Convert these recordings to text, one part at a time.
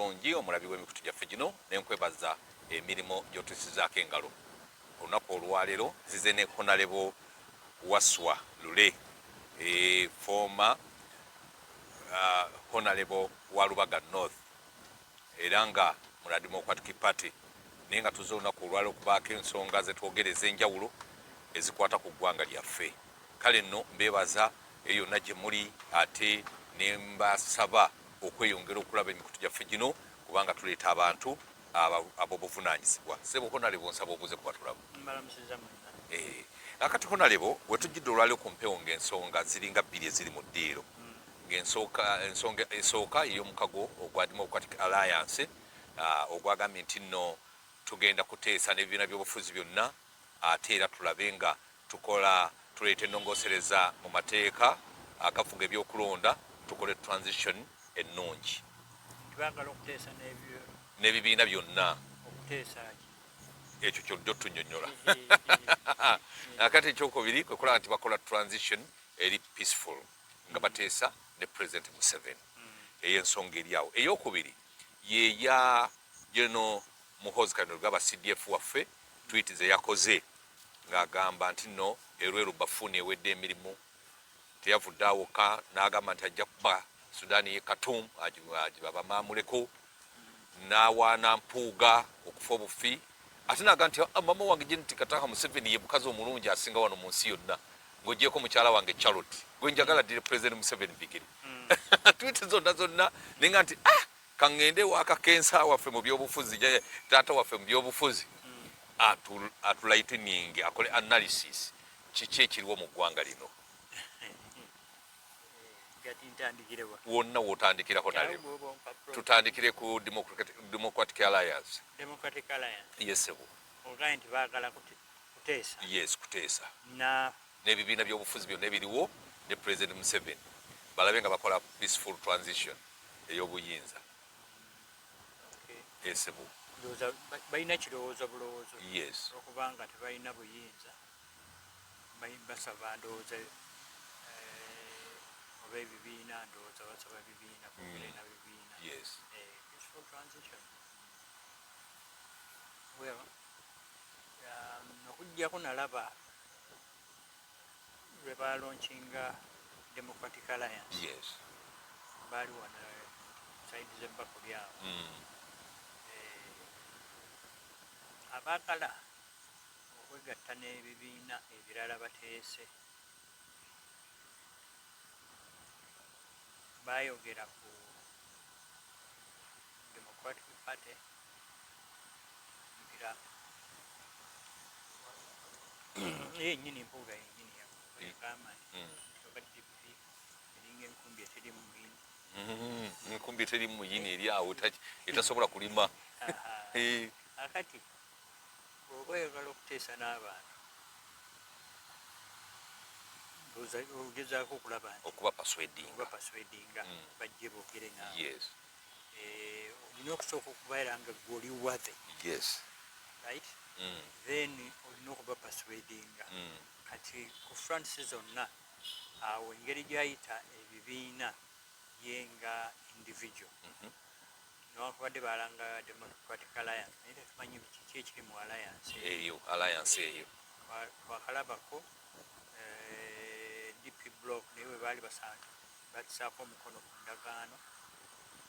omulungi omulabi w'emikutu gyaffe gino nenkwebaza emirimu gy'otusizaako engalo olunaku olwaleero zize ne Honorable Wasswa Lule former Honorable wa Lubaga North era nga mu Democratic Party naye nga tuze olunaku olwaleero okubaako ensonga zetwogereza enjawulo ezikwata ku ggwanga lyaffe. Kale nno mbeebaza eyo yonna gye muli ate ne mbasaba okweyongera okulaba emikutu gyaffe gino kubanga tuleeta abantu ab'obuvunaanyizibwa. Ssebo Honorable nsaba obuuze kuba tulaba. Akati Honorable wetujjidde olwaleero ku mpewo ng'ensonga ziringa bbiri eziri mu ddiiro. Ensonga esooka ey'omukago ogwa Democratic Alliance ogwagambye nti nno tugenda kuteesa n'ebibiina by'obufuzi byonna ate era tulabe nga tuleeta ennongoosereza mu mateeka agafuga ebyokulonda tukole transition ennungi. Tubagala okuteesa n'ebibiina byonna okuteesa ekyo kyojja otunnyonnyola. Akati ekyokubiri kwe kulaba nti bakola transition eri peaceful nga bateesa ne President Museveni. Eyo ensonga eri awo. Eyokubiri yeya General Muhoozi gaba CDF waffe tweet ze yakoze ng'agamba nti nno Erweru Bafuni ewedde emirimu teyavudde awoka n'agamba nti ajja kuba Sudaani ye Khartoum agibabamaamuleko n'awaana Mpuuga okufa obufi ate n'agamba nti mama wange Janet Kataka Museveni ye mukazi omulungi asinga wano mu nsi yonna ng'ogyeko mukyala wange Charlotte gwe njagala ddire President Museveni bigiri. Tweet zonna nenga nti kangende waka kensa waffe mu byobufuzi taata waffe mu byobufuzi atulaitiningi akole analysis kiki ekiriwo mu ggwanga lino wonna wootandikirako nale tutandikire ku Democratic Alliance. Yes sebo nti baagala kuteesa. Yes kuteesa n'ebibiina by'obufuzi byonna ebiriwo ne President Museveni balabe nga bakola peaceful transition ey'obuyinza. Esebo balina kirowoozo bulowoozo yes okubanga tebalina buyinza basaba ndowooza oba ebibiina ndowooza basaba bibiina kubiina bibiina. Yes peaceful transition okujjako nalaba lwe balonkinga Democratic Alliance. Yes baali wana saidi z'ebbako lyabo abaagala okwegatta n'ebibiina ebirala bateese baayogera ku Democratic Party mpira yennyini Mpuuga yennyini yagamba nti eringa enkumbi eteri mu muyini. enkumbi eteri mu muyini eri awo etasobola kulima. Akati bw'oba oyagala okuteesa n'abantu ogezaako okulaba nti okuba persuadinga bajje boogere naawe. Yes olina okusooka okubeera nga gwe oli wathe. Yes Right then olina okuba persuadinga kati ku fronts zonna awo engeri gy'ayita ebibiina yenga individual newankubadde balanga Democratic Alliance naye tetumanyi kiki ekiri mu alliance eyo twakalabako DP block naye we baali batisaako omukono ku ndagaano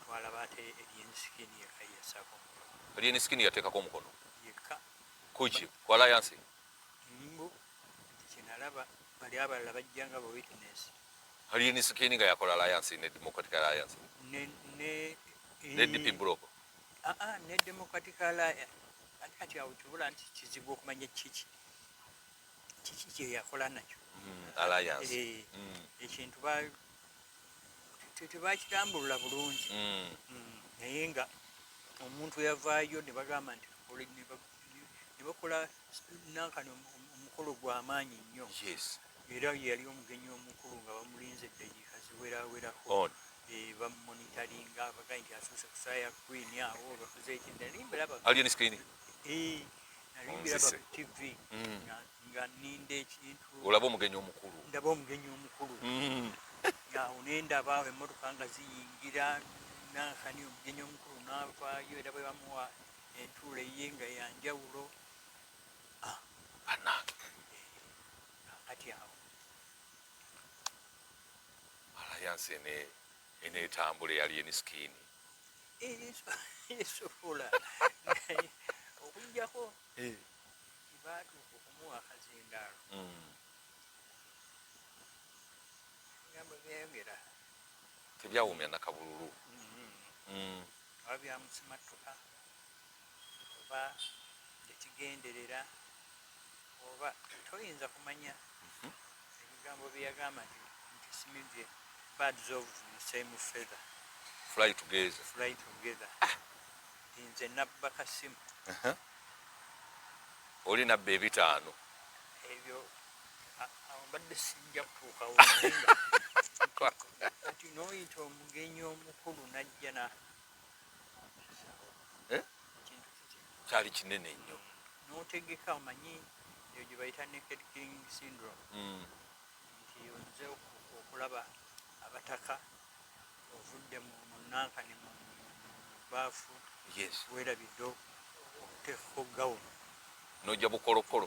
twalaba ate Eriensikini yekka yasaako omukono. Eriensikini yateekako omukono yekka kuki ku alliance mbu kyenalaba bali abalala bajjanga ba witness. Eriensikini nga yakola alliance ne Democratic Alliance ne DP block ne Democratic Alliance kati awo kibula nti kizibu okumanya kiki kye yakola nakyo alliance ekintu tebakitambulula bulungi naye nga omuntu yavaayo ne bagamba nti ne bakola nankani omukolo gw'amaanyi nnyo era yali omugenyi omukulu nga bamulinze eddakiika ziwerawerako bamonitaringa bagaye nti asuuse kusaya queen awo bakoze ekindalimbira nalimbira ba TV nga ninda ekintu olaba omugenyi omukulu ndaba omugenyi omukulu awo nendaba emmotoka nga ziyingira nankani omugenyi omukulu n'avaayo era bwe bamuwa entuula ye nga yanjawulo kati awo Alliance eneetambula eyali enisikini esobola okujjako baatuuka okumuwa akazindaalo ebigambo byayogera tebyawumya nakabululu oba byamusimattuka oba tekigenderera oba toyinza kumanya ebigambo byeyagamba nti simibye birds of the same feather fly together nze nabba kasimu oli nabba ebitaano ebyo mbadde sijja kutuukawo kati n'oyita omugenyi omukulu najja na kyali kinene nnyo n'otegeka omanyi eyo gye bayita naked king syndrome nti oyinza okulaba abataka ovudde mu nankani mu baafu weerabidde okuteekako gawuno nojja bukolokolo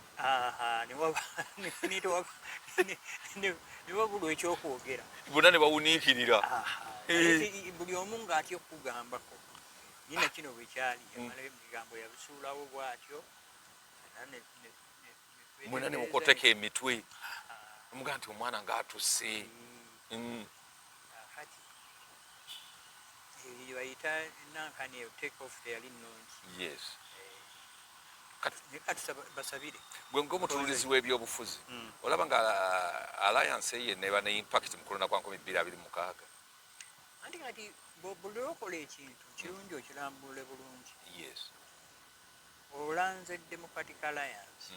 newabulwa ekyokwogera bonna ne bawuniikirira buli omu ng'atya okugambako nina kino bwe kyali yamala ebigambo yabisuulawo bw'atyo mwena ne mukoteka emitwe omugaa nti omwana ng'atusse kati bayita nankani eyo take off teyali nnungi basabire gwe ng'omutunulizi w'ebyobufuzi olaba nga alliance ye neba ne impact mu kulonda kwa 2026 anti kati buli okola ekintu kirungi okirambule bulungi olanze democratic alliance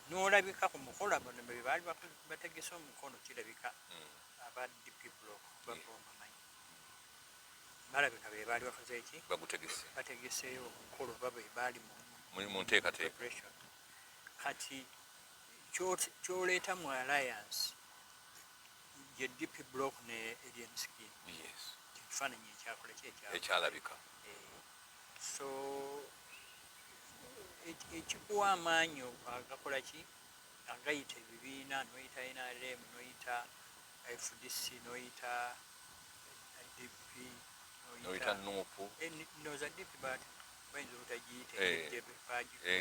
n'olabika ku mukola bano bwe baali bategese omukono kirabika aba DP block babamanyi balabika be baali bakoze eki bategeseyo omukolo oba bwe baali mu nteekateeka kati kyoleeta mu alliance ye DP block ne alien skin ekifaananyi ekyakola ekyalabika so ekikuwa amaanyi agakola ki agayita ebibiina noyita NRM noyita FDC noyita IDP noyita nuupu noza DP but bayinza obutagiyita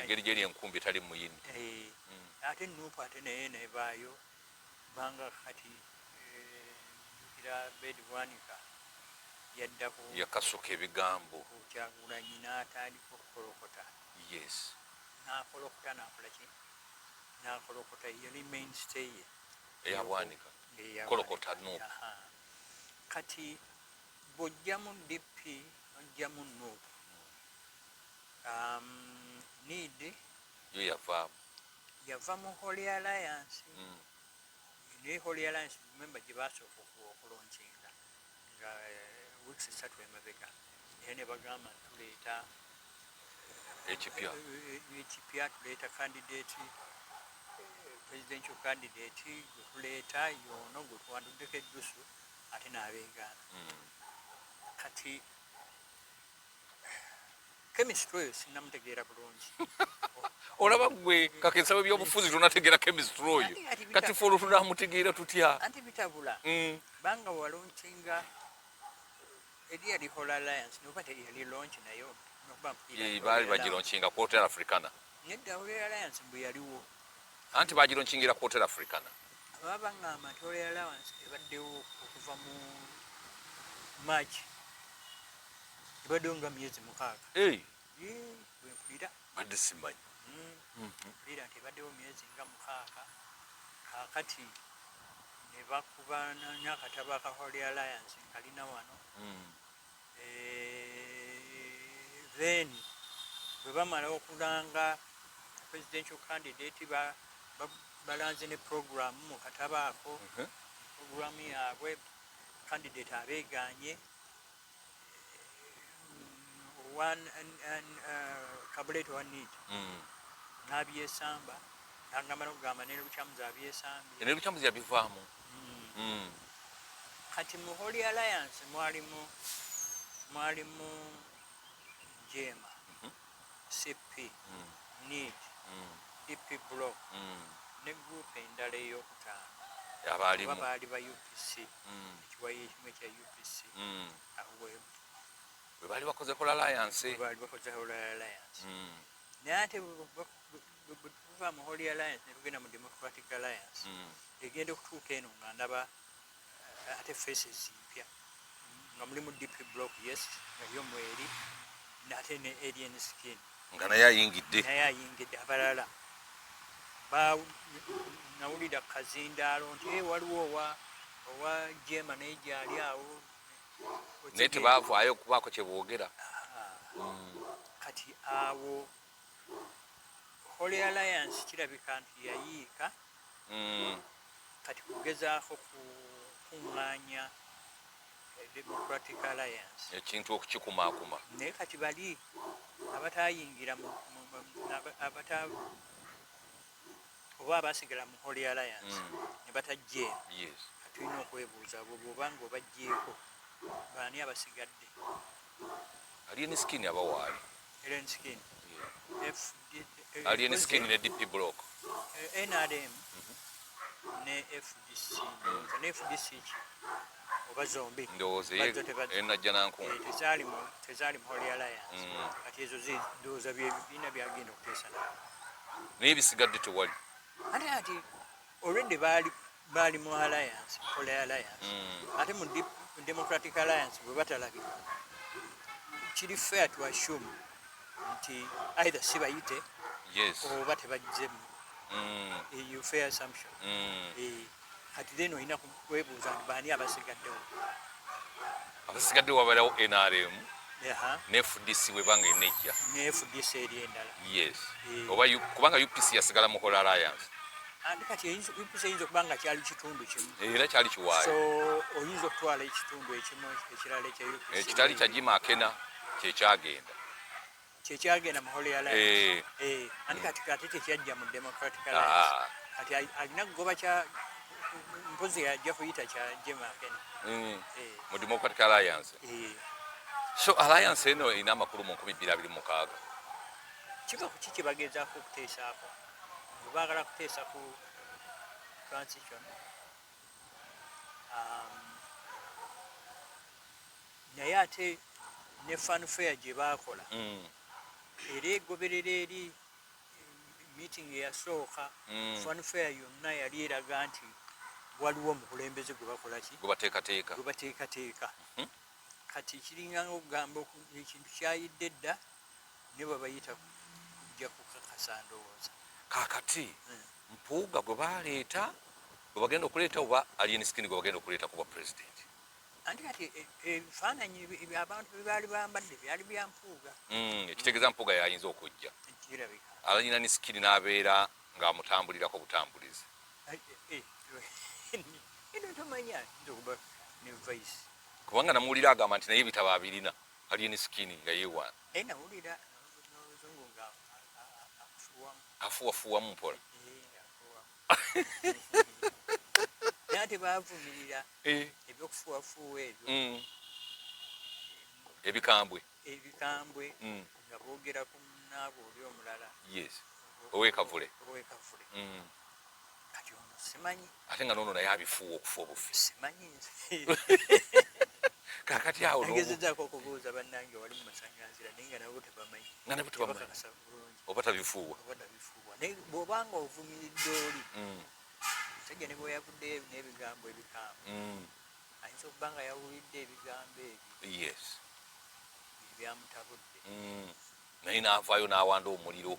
engeri gyeri enkumbi etali muyini ate nuupu ate naye nebaayo banga kati jukira bedwanika yaddaku yakasuka ebigambo Kyagulanyi n'atandika okukolokota n'akolokota n'akola ki n'akolokota yali mainstay ye eyabwanika kolokota nuupu kati bw'ojjamu DP ojjamu nuupu need yo yava mu Holy Alliance naye Holy Alliance member gye basooka okulonkinga nga weeks 3 emabega naye ne bagamba tuleeta ekipya tuleeta candidate presidential candidate gwe tuleeta yono gwe twanduddeko eddusu ate n'abeegaana kati chemistry oyo sinnamutegeera bulungi olaba gwe kakesaba ebyobufuzi tonategeera chemistry oyo kati fe olwo tunamutegeera tutya anti bitabula banga walonkinga eri yali Whole Alliance noba teyali launch nayo baali bagironkinga quarter africana nedda Whole Alliance bwe yaliwo anti bagironkingira quarter africana baba bangamba nti Whole Alliance ebaddewo okuva mu March ebaddewo nga myezi 6 bwenkulira badde simanyi mpulira nti ebaddewo myezi nga 6 kakati ne bakuba n'akatabo aka Whole Alliance kalina wano then bwe bamala okulanga presidential candidate balanze ne program mu katabo ako program yaabwe candidate abeeganye Kabuleti wa need n'abyesamba n'agamba n'okugamba ne Lukyamuzi abyesambye ne Lukyamuzi yabivaamu kati mu Holy Alliance mwalimu Jema, CP, NEED, DP Block, ne group endala ey'okutaano baali ba UPC, ekiwayi ekimu ekya UPC, awo bwe baali bakoze Holy Alliance. Naye ate bwe tuva mu Holy Alliance ne tugenda mu Democratic Alliance, egenda okutuuka eno nga ndaba ate faces mpya nga mulimu DP Block, yes, nga yo mweri, ate ne Alien Skin nga naye ayingidde abalala nawulira kazindaalo nti waliwo owa Jema naye gyali awo naye tebaavaayo okubaako kye boogera. Kati awo Holy Alliance kirabika nti yayiika kati kugezaako kukuŋŋaanya Democratic Alliance ekintu okukikumaakuma. naye kati bali abatayingira oba abasigala mu Holy Alliance ne batajjeemu. Tulina okwebuuza bw'obanga obajjeeko baani abasigadde? Alien Skin abawaali. Alien Skin, Alien Skin ne DP Block, NRM ne FDC. Ne FDC ki oba zombi ndowooza enajja nankungu tezaali mu Holy Alliance. Kati ezo ndowooza byebibiina byagenda okuteesa naabo, naye bisigadde tewali. ate already baali mu Alliance, Holy Alliance. Ate mu Democratic Alliance bwe batalabika, kiri fair to assume nti either si bayite oba tebajjemu. Eyo fair assumption. Kati then olina kwebuuza nti baani abasigaddewo? Abasigaddewo wabeerawo NRM ne FDC webanga enejja ne FDC eri endala. Oba kubanga UPC yasigala mu Holy Alliance. Kati UPC eyinza okuba nga kyali kitundu kimu era kyali kiwaayo, so oyinza okutwala ekitundu ekimu ekirala ekya UPC ekitali kya Jimakena kyekyagenda mu Holy Alliance. Kati tekyajja mu Democratic Alliance. Kati alina kugoba kya mpozi yajja kuyita kya Jimakena mu Democratic Alliance. So Alliance eno erina amakulu mu 2026 kiva ku kiki bagezaako okuteesaako. Baagala kuteesa ku transition, naye ate ne fanfare gye baakola era egoberera eri meeting eyasooka, fanfare yonna yali eraga nti waliwo omukulembeze gwe bakola ki, gwe bateekateeka. Kati kiringa ng'okugamba ekintu kyayidde dda ne bwe bayita kujja kukakasa ndowooza. Kakati Mpuuga gwe baleeta gwe bagenda okuleeta oba Alien Skin gwe bagenda okuleeta kuba president? Kati ebifaananyi abantu bye baali bambadde byali bya Mpuuga. Ekitegeeza Mpuuga yayinza okujja, Alien Skin n'abeera ng'amutambulirako butambulizi. Eno tomanya nzokuba ne vice kubanga namuwulira agamba nti naye ebitabo abirina Alien Skin nga yeewaana. Nawulira n'oluzungu nga afuwafuwamu Mpola. Naye ate baavumirira ebyokufuwafuwa ebyo, ebikambwe nga boogera ku munnaabwe oli omulala owekavule. Kati ono simanyi, ate nga noono naye abifuuwa okufa obufi. simanyi kakati awo ngezezaako okubuuza bannange wali mu masanganzira naye nga nabo tebamanyi bakakasa bulungi oba tabifuuwa. Naye bw'obanga ovumiridde oli sajja ne bweyavuddeyo n'ebigambo ebikambwe ayinza okuba nga yawulidde ebigambo ebyo ebyamutabudde naye n'avaayo n'awanda omuliro.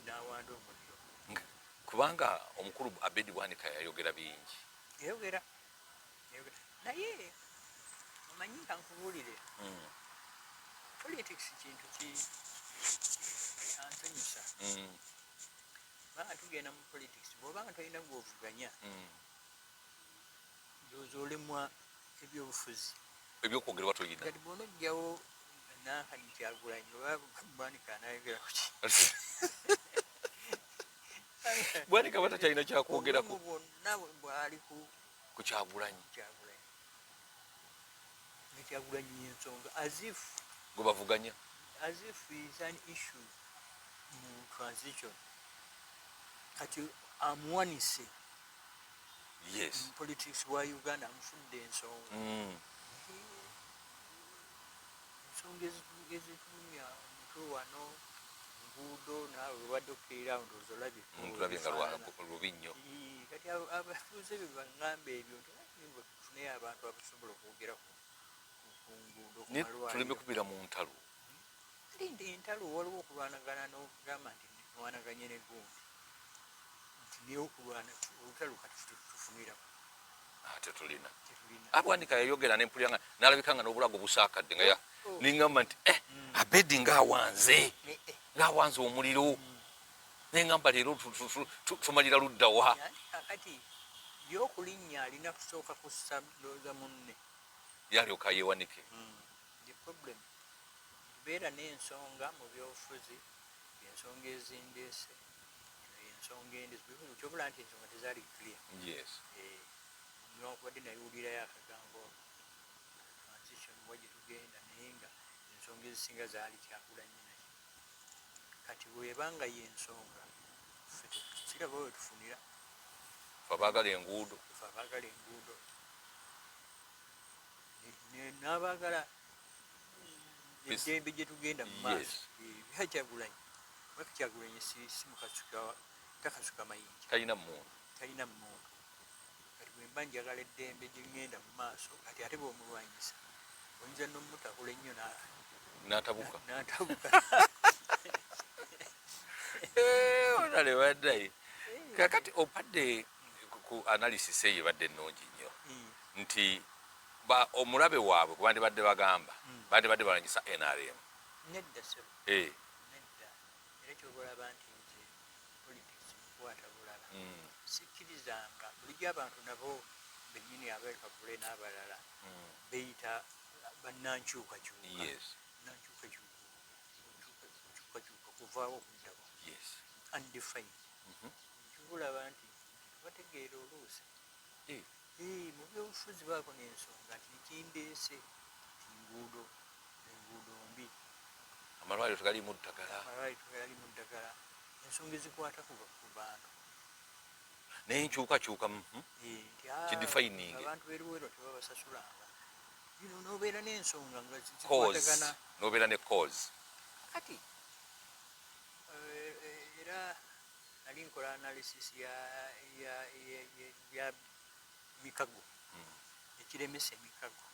Kubanga omukulu Abedi Bwanika yayogera bingi. Yayogera naye omanyi nka nkubuulire, politics kintu kyansanyusa. Banga tugenda mu politics bw'obanga tolina gw'ovuganya ndowooza olemwa ebyobufuzi ebyokwogerwa toyina. Kati bw'onojjawo Nankani Kyagulanyi oba Bwanika anayogera ku ki Bwanika batakyalina kyakwogerako bwonna bwali ku Kyagulanyi. Kyagulanyi y'ensonga as if is an issue mu transition kati amuwanise politics wa Uganda amufudde ensonga ensonga ezitulumya omutwe wano nguudo naawe wadde okukeera awo ndowooza olabye nga lubi nnyo kati abatuuze bye baŋŋamba ebyo tufuneyo abantu abasobola okwogera ku nguudo tuleme kubira mu ntalo entalo waliwo okulwanagana n'okugamba nti nwanaganye ne gundi nti naye okulwana olutalo kati tufuniramu tetulina abwanika yayogera nempuliranga nalabika nga n'obulago busaakadde nga niŋŋamba nti abedi ng'awanze omuliro neŋŋamba leero tumalira luddawa kati byokulinnya alina kusooka kussa looza munne yalyoka yeewanike the problem tubeera n'ensonga mu byobufuzi ensonga ezindeese ensonga endese kyobula nti ensonga tezaali clear nokubadde nayiwulirayo akagambo transition wa gye tugenda naye nga ensonga ezisinga zaali kyakulanyi naye kati bwebanga yensonga kiraba we tufunira abaagala enguudo n'abaagala eddembe gye tugenda mu maaso byakyagulanyi baka kyagulanyi si takasuka mayinja talina mmundu kati bwemba njagala eddembe gye ŋŋenda mu maaso kati ate bw'omulwanyisa oyinza n'omutakula ennyo n'atabuka onalewaddayi kakati opadde ku analysis eyo ebadde ennungi nnyo nti omulabe waabwe kubandibadde bagamba bandibadde balwanyisa NRM nedda era kyobalaba nti nze politics mukwata bulala sikkirizanga bulijjo abantu nabo bennyini abekagule n'abalala beyita bannankyukakyuka kuvaawo okuddako undefined kibulaba nti bategeera oluusi mu byobufuzi baako n'ensonga nti nekindeese ti enguudo mbi amalwaliro tegalimu ddagala ensonga ezikwata ku bantu naye nkyukakyuka kidefining abantu beruwero tebabasasulanga nobeera n'ensonga nga zikwatagana nobeera ne cause kati era nali nkola analysis ya mikago ekiremesa emikago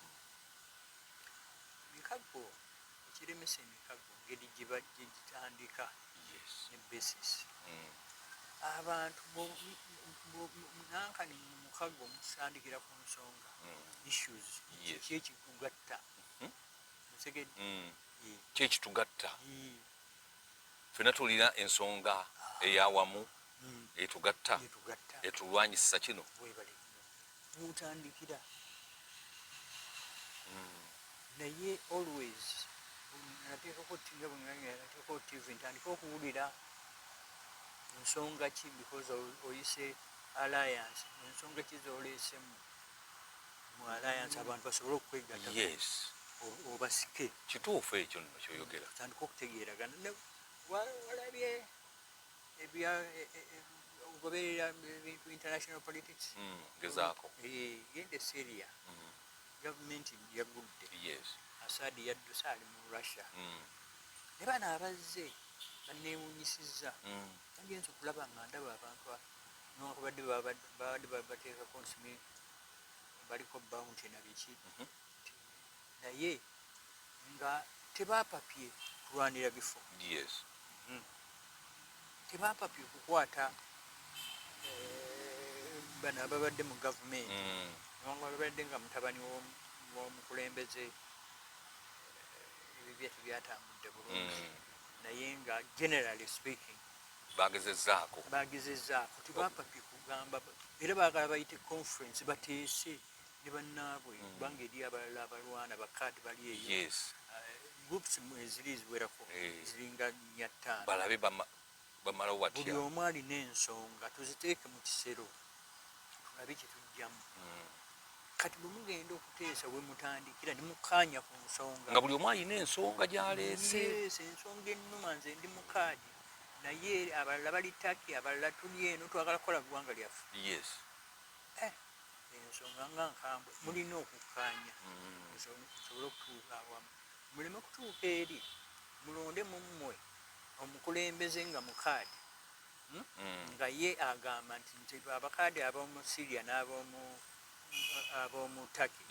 ngeri gyegitandika ne basis abantu nankani mu mukago musandikira ku nsonga issues kyekikugatta kyekitugatta fena tulina ensonga eyawamu etugatta etulwanyisa kino mutandikira naye always nateekako TV ntandika okuwulira ensonga ki because oyise alliance ensonga ki zoleese mu alliance abantu basobole okwegatta obasike kituufu ekyo nno kyoyogera tandika okutegeeragana walabye ogoberera ebintu international politics gezaako genda Syria gavumenti yagudde Assad yadduse ali mu Russia ne bano abazze banneewunyisizza nagenza okulaba nga ndaba abantu nokubadde babadde bateekako nsimi baliko bounty na biki naye nga tebapapye kulwanira bifo tebapapye okukwata bano ababadde mu gavumenti babadde nga mutabani w'omukulembeze ebibya tebyatambudde bulungi naye nga generally speaking bagezezzaako tebapapye kugamba era baagala bayite conference bateese ne bannaabwe kubanga eri abalala abalwana bakaadi bali eyo groups eziri ziwerako ziringa 5 balabe bamalawo batya buli omu alina ensonga tuziteeke mu kisero tulabe kye tujjamu kati bwe mugenda okuteesa we mutandikira ne mukkaanya ku nsonga nga buli omu alina ensonga gy'aleese. Ensonga ennuma nze ndi mu kaadi naye abalala bali Turkey, abalala tuli eno twagala kukola ggwanga lyaffe. Ensonga nga nkambwe mulina okukkaanya musobole okutuuka awamu, muleme kutuuka eri mulonde mu mmwe omukulembeze nga mukaadi nga ye agamba nti abakaadi ab'omu Syria n'ab'omu Turkey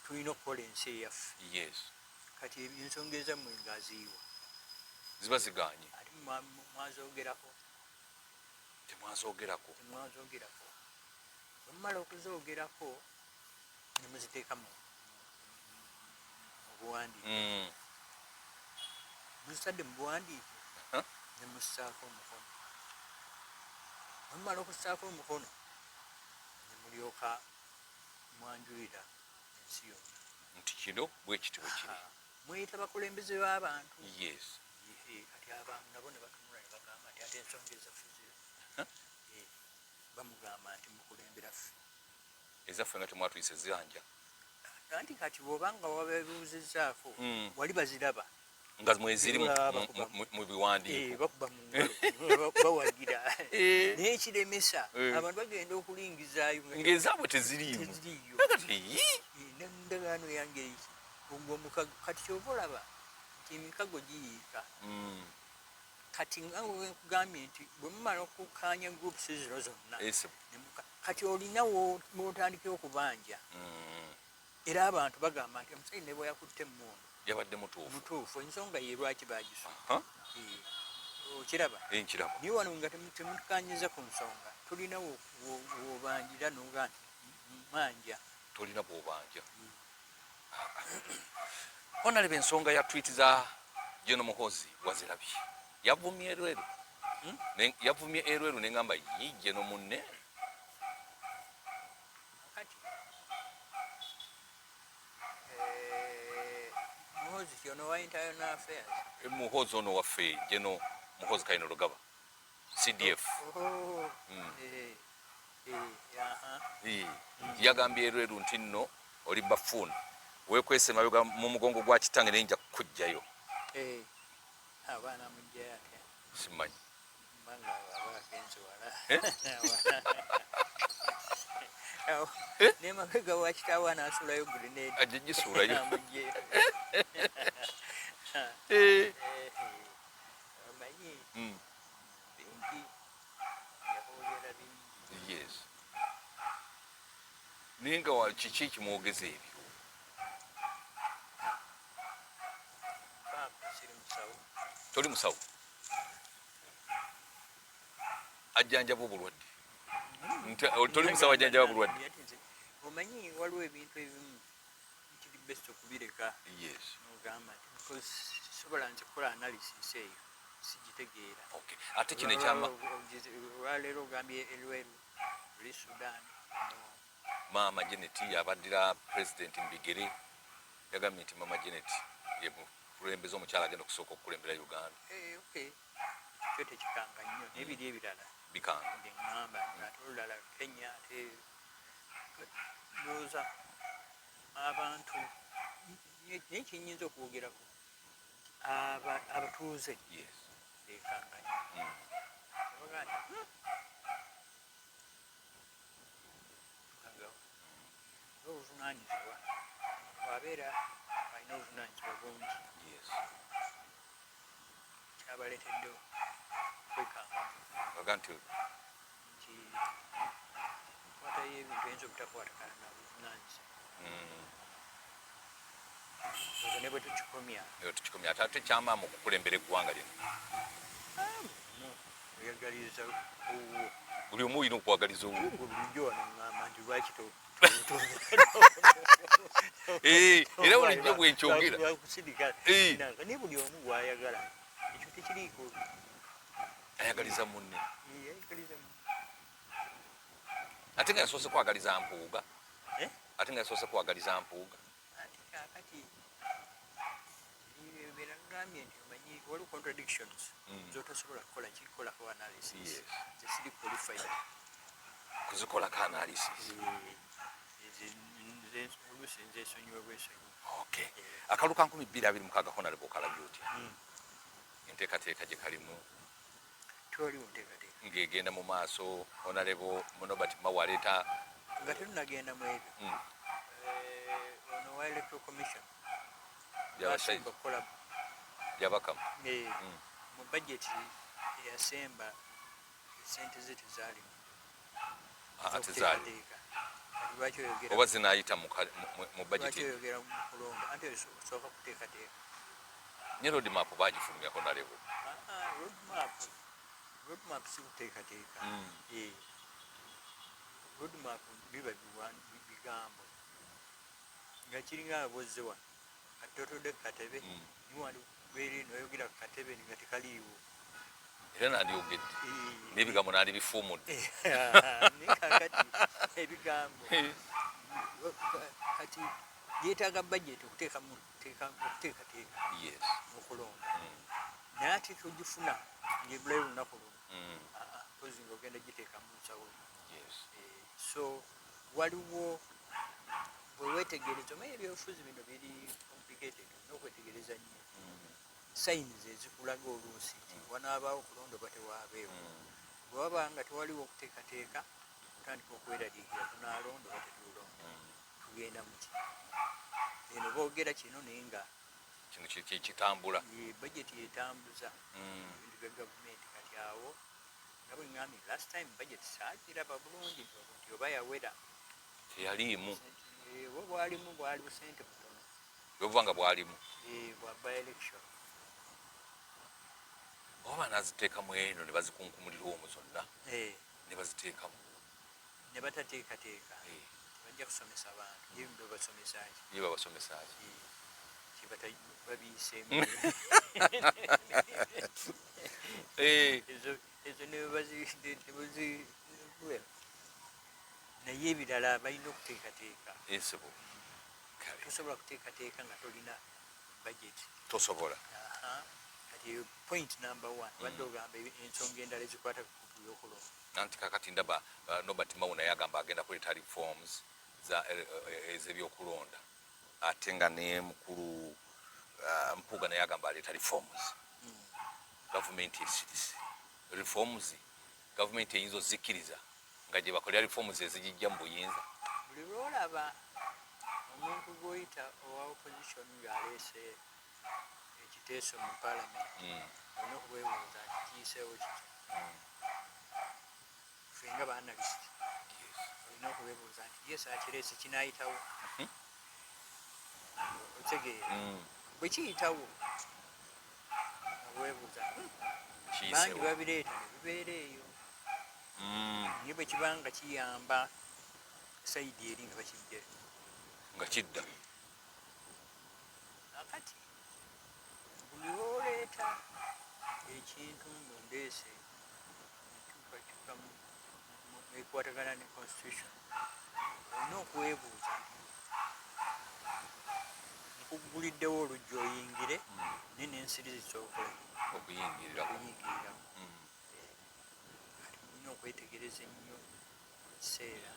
tulina okukola ensi eyaffe. Kati ensonga ezammwe ng'aziiwa ziba ziganye ate mwazoogerako. Temwazoogerako. Bwe mumala okuzoogerako ne muziteeka mu buwandiike. Muzitadde mu buwandiike ne mussaako omukono. Bwe mumala okussaako omukono ne mulyoka mwanjulira ensi yonna nti kino bwe kiti bwe kiri. Mweyita bakulembeze b'abantu. Kati abantu nabo ne batunula ne bagamba nti ate ensonga ezaffe ziro bamugamba nti mukulembera ffe ezaffe nga temwatuyise zanja. Anti kati bw'oba nga wabeebuuzizzaako wali baziraba nga mweziri mu biwandiiko bakuba mu ngalo bawagira naye ekiremesa abantu bagenda okulingizaayo ng'ezaabwe teziriiyo. nendagaano yange eki omukago kati kyova olaba nti emikago giyiika. Kati nga nkugambye nti bwe mumala okukkaanya groups zino zonna kati olina w'otandikira okubanja era abantu bagamba nti omusajja ne bwe yakutte emmundu yabadde mutuufu. Ensonga ye lwaki bagisoma okiraba. Naye wano nga temutukanyiza ku nsonga tulina w'obanjira noga nti manja tolina bw'obanja. Onaleba ensonga ya tweet za General Muhoozi wazirabye. Yavumye erweru neŋŋamba yijje no munne. Muhoozi kyono wa internal affairs. Muhoozi ono waffe General Muhoozi Kainerugaba CDF. Yagambye erweru nti nno oli bafuni weekwese mayoga mu mugongo gwa kitange ne nja kujjayo. Abaana mujjayo atya? Simanyi. Mbanga abakenzi wala. Nemabega wa kitaawe anaasulayo grenade. Ajja gisuulayo. Omanyi bingi yaboogera bingi. Naye nga kiki kimwogeza ebyo? Toli musawo ajjanjaba obulwadde. Toli musawo ajjanjaba obulwadde. Omanyi waliwo ebintu ebimu kiri best okubireka. Ogamba nti sobola nze kukola analysis eyo sigitegeera. Ate kino ekyama olwaleero ogambye erweru oli Sudan. Maama Janet yabaddira President Mbigere yagambye nti Maama Janet ye kulembeza omukyala agenda okusooka okukulembera Uganda. Ekyo tekikanga nnyo n'ebiri ebirala bikanga. Ngamba ate olulala Kenya ate ndowooza abantu naye kyenyinza okwogerako abatuuze bekanga nnyo. Obuvunaanyizibwa wabeera alina obuvunaanyizibwa bungi kyabaleetedde kwekanga nti kwatayo ebintu eyinza obutakwatagana na buvunaanyizibwa ezo ne bwe tukikomya ate ate kyamaama okukulembera eggwanga lino oyagaliza owwo buli omu olina okuwagaliza owwo bulijjo wano ŋŋamba nti lwaki era bulijjo bwenkyogera naye buli omu gwayagala ekyo tekiriiko ayagaliza munne ate nga yasoose kwagaliza Mpuuga kakati beragambye nti omanyi waliwo contradictions zotasobola kukola kikolako analysis zesiri qualified kuzikolako analysis oluusi nze esonyiwa bwesonyiwa. Okay. Akalulu ka 2026 Honorable okalabye otya? Enteekateeka gye kalimu tewaliwo nteekateeka ng'egenda mu maaso. Honorable Robert Mao aleeta nga tetunagenda mu ebyo. Ono wa electoral commission yasemba okukola yabakamu mu bajeti eyasemba sente ze tezaalimu tezaali lwaki oyogera oba zinaayita mu bajeti oyogera mu kulonda anti osooka kuteekateeka ne road map baagifulumya Honorable. road map si kuteekateeka. road map biba bigambo nga kiringa abozzewa ate otodde ku katebe niwali beeri noyogera ku katebe nga tekaliiwo era nandyogedde n'ebigambo nandibifuumudde naye kakati ebigambo kati yeetaaga bajeti okuteekateeka okulonda naye ate togifuna ng'ebulayo olunaku lumu pozi ngaogenda giteeka mu nsawo. So waliwo bwe weetegereza omanyi ebyobufuzi bino biri complicated n'okwetegereza nnyo sayinizi ezikulaga oluusi nti wanaabaawo okulonda oba tewaabeewo. bwe waba nga tewaliwo okuteekateeka otandika okweraliikira tunaalonda oba tetulonda tugenda muki eno boogera kino naye nga kino kitambula bajeti yetambuza ebintu bya gavumenti. Kati awo nga bwe ŋŋambye last time budget saagiraba bulungi nti oba yawera teyaliimu bwalimu sente butono bwebuba nga bwalimu bwa by election oba naziteekamu eno ne bazikunkumulira omwo zonna ne baziteekamu ne batateekateeka bajja kusomesa bantu ye bimbe basomesaki ye babasomesaki babiyiseemu ezo naye ebirala balina okuteekateeka. ensebo tosobola kuteekateeka nga tolina budget tosobola. kati point number 1 badde ogamba ensonga endala ezikwata ku byokulonda anti kakati ndaba Robert Mao naye agamba agenda kuleeta reforms ez'ebyokulonda ate nga ne mukulu Mpuuga naye agamba aleeta reforms. Gavumenti esirise reforms gavumenti eyinza ozikkiriza nga gye bakolera reforms ezigijja mu buyinza. buli lwolaba omuntu gw'oyita owa opposition ng'aleese ekiteeso mu palamenti olina okwebuuza nti kiyiseewo kiki. ffe nga baanalisiti olina okwebuuza nti yes akireese kinaayitawo otegeera bwe kiyitawo weebuuza bangi babireeta ne bibeera eyo naye bwe kibanga kiyamba sayidi eri nga bakijja nga kidda akati buli lwoleeta ekintu ngondeese ekyukakyuka ekwatagana ne constitution olina okwebuuza nti nkuguliddewo oluggi oyingire naye n'ensirizi okuyingiriramu kati olina okwetegereza ennyo ekiseera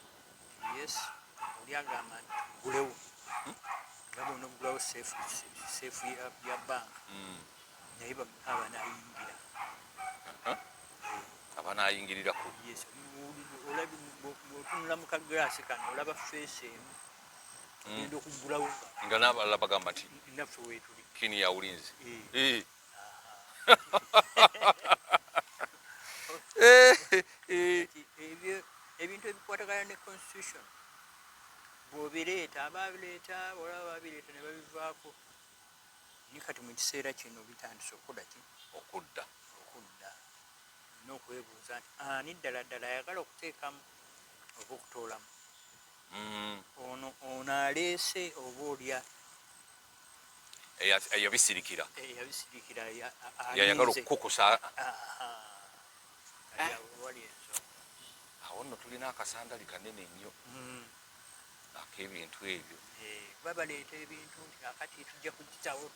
yes oli agamba nti tugulewo nga bona ogulawo seefu ya banka naye abanayingira abanayingirirako otunula mu kaglaasi kano olaba feesi emu tugenda okugulawo nga n'abalala bagamba nti naffe weetuli kini ya ulinzi. ebintu ebikwatagana ne constitution bw'obireeta ababireeta olaba babireeta ne babivaako naye kati mu kiseera kino bitandise okudda olina okwebuuza nti ani ddala ddala ayagala okuteekamu oba okutoolamu ono aleese oba olya eyabisirikira yayagala okukukusa wali ensonga awo nno tulina akasandali kanene nnyo ak'ebintu ebyo babaleeta ebintu nti akati tujja kugitawo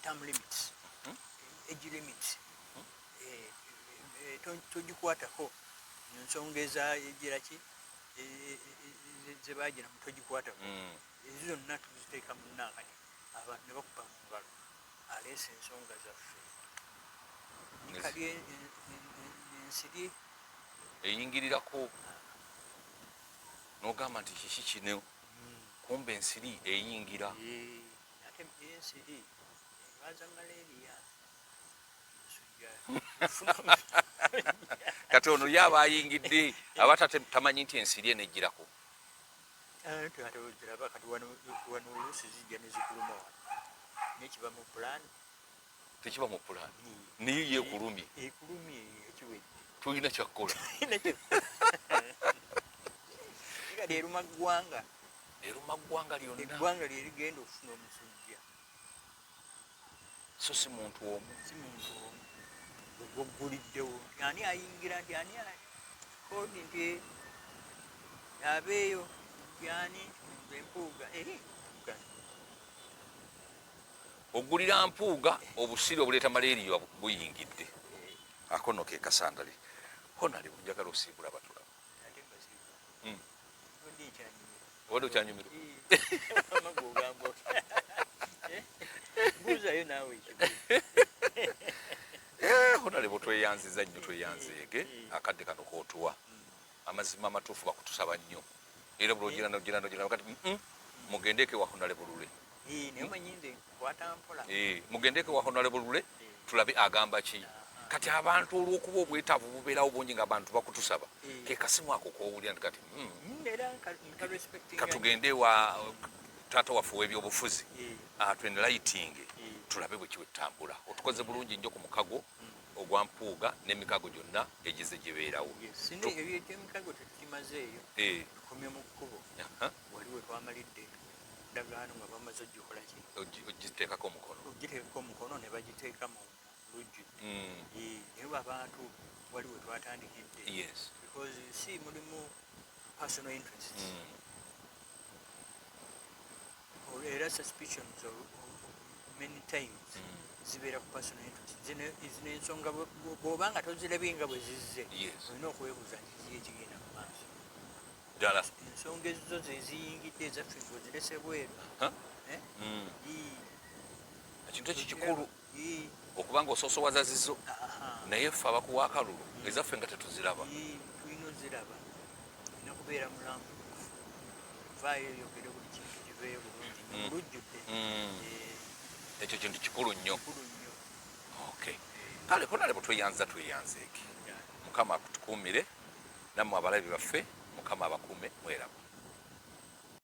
term limits age limits togikwatako ensonga ezagiraki ze bagira mutogikwatako ezo zonna tuziteeka mu nankani abantu ne bakupa mu ngalo aleese ensonga zaffe nikali ensiri eyingirirako n'ogamba nti kiki kino kumbe ensiri eyingira ate ensiri ebaza malaria kati ono ye aba ayingidde aba tamanyi nti ensiri eno ejjirako ziraba kati wano oluusi zijja nezikuluma wano nekiba mu pulaani tekiba mu pulaani niyo yeekulumye ekulumye ekiwedde tulina kyakkola nga lyeruma ggwanga lyonna eggwanga lyerigenda okufuna omusujja so si muntu omu ogwoguliddewo nti ani ayingira nti ani kodi nti abeeyo nti ani Mpuuga oggulira Mpuuga obusiri obuleeta malaria buyingidde akono ke kasandali honali njagala osiibula abatulaba obadde okyanyumirwa buuzayo naawe honale bwetweyanziza nnyo tweyanzeege akadde kano kootuwa amazima amatuufu bakutusaba nnyo era bulogirano kati mugendeeke wa honale bulule naye manyi nze nkwata Mpola mugendeeke wa honale bulule tulabe agamba ki kati abantu olw'okuba obwetaavu bubeerawo bungi nga abantu bakutusaba ke kasimu ako koowulira nti kati katugende wa taata waffe w'ebyobufuzi atwenlightinge tulabe bwe kiwetambula otukoze bulungi nnyo ku mukago ogwa Mpuuga n'emikago gyonna egize gibeerawo ebyemikago tetukimazeeyo tukomye mu kkubo wali we twamalidde ndagaano nga bamaze ogikola ki ogiteekako omukono ne bagiteeka mu lujju naye abantu wali we twatandikidde because si mulimu personal interest era suspicions many times zibeera ku personal interest zino ensonga bw'obanga tozirabye nga bwe zizze olina okwebuuza nti kiki ekigenda mu maaso ddala ensonga ezo zeziyingidde ezaffe ng'ozirese bweru ekintu ekyo kikulu okuba nga osoosowaza zizo naye ffe abakuwa akalulu ezaffe nga tetuziraba tulina oziraba olina kubeera mulamu vaayo yogere buli kintu kiveeyo bulungi mulujjudde ekyo kintu kikulu nnyo kale honale bwetweyanzeeki mukama akutukuumire nammwe abalabi baffe mukama abakuume mweraba